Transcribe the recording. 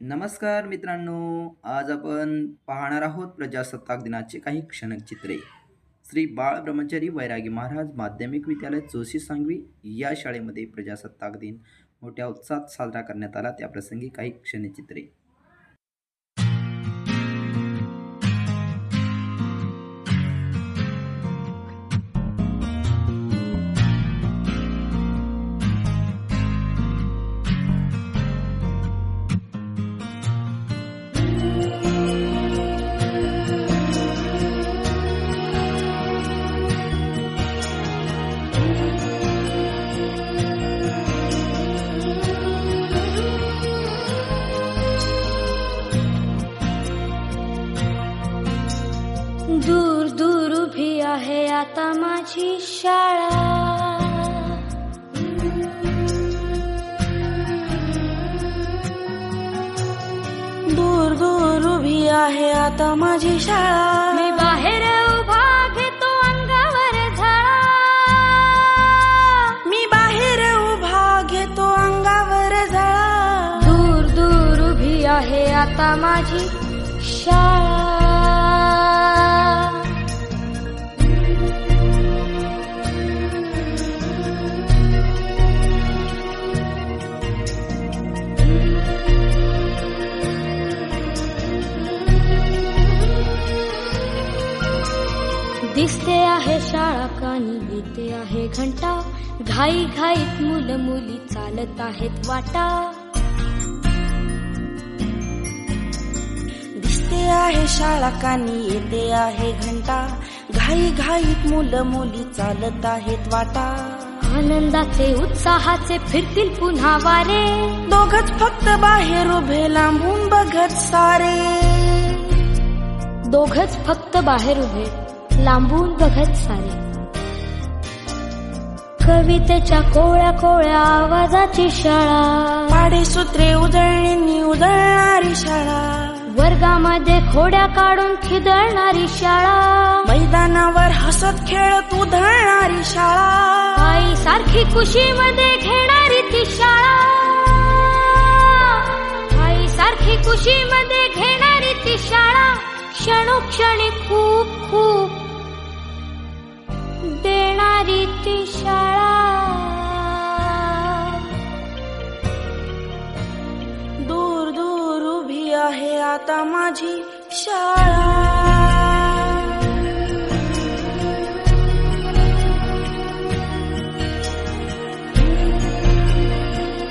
नमस्कार मित्रांनो, आज आपण पाहणार आहोत प्रजासत्ताक दिनाचे काही क्षणचित्रे. श्री बाळ ब्रह्मचारी वैरागी महाराज माध्यमिक विद्यालय जोशी सांगवी या शाळेमध्ये प्रजासत्ताक दिन मोठ्या उत्साहात साजरा करण्यात आला. त्याप्रसंगी काही क्षणचित्रे. दूर दूर उभी आहे आता माझी शाळा. दूर दूर उभी आहे आता माझी शाळा. मी बाहेर उभा घेतो अंगावर झळा. मी बाहेर उभा घेतो अंगावर झळा. दूर दूर उभी आहे आता माझी शाळा. दिसते आहे शाळा कानी येते आहे घंटा. घाई घाईत मुलं मुली चालत आहेत वाटा. दिसते आहे शाळा कानी येते आहे घंटा. घाई घाईत मुलं मुली चालत आहेत वाटा. आनंदाचे उत्साहाचे फिरतील पुन्हा वारे. दोघच फक्त बाहेर उभे लांबून बघत सारे. दोघच फक्त बाहेर उभे लांबून बघत सारे. कवितेच्या कोळ्या कोळ्या आवाजाची शाळा. पाढेसूत्रे उजळणी उजळणारी शाळा. वर्गामध्ये खोड्या काढून खिदळणारी शाळा. मैदानावर हसत खेळत उधळणारी शाळा. आई सारखी कुशीमध्ये घेणारी ती शाळा. आई सारखी कुशीमध्ये घेणारी ती शाळा. क्षणोक्षणी खूप खूप देणारी ती शाळा. दूर दूर उभी आहे आता माझी शाळा.